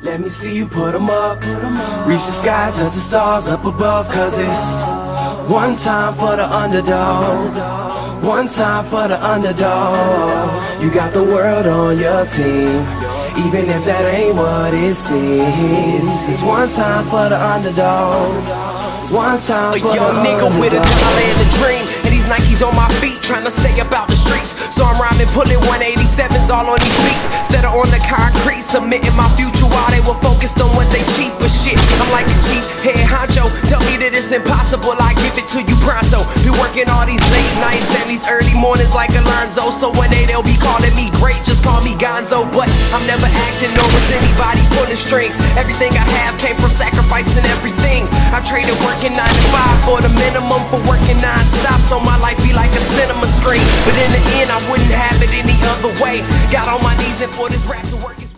Let me see you put 'em up. Reach the sky, touch the stars up above. Cause it's one time for the underdog. One time for the underdog. You got the world on your team, even if that ain't what it seems. It's one time for the underdog. One time for the underdog. A young nigga with a dollar and a dream, and these Nikes on my feet, trying to stay about the streets. So I'm rhyming, pulling 187s all on these beats. Instead of on the concrete, submitting my future while they were focused on what they cheap. But shit, I'm like a chief head honcho. Tell me that it's impossible, I give it to you pronto. Been working all these late nights and these early mornings like Alonzo. So one day they'll be calling me great, just call me Gonzo. But I'm never acting nor is anybody pulling strings. Everything I have came from sacrificing everything. I traded working 9 to 5 for the minimum for working non-stop. So my life be like a cinema screen. But in the end I wouldn't have it any other way. Got on my knees and for this rap to work.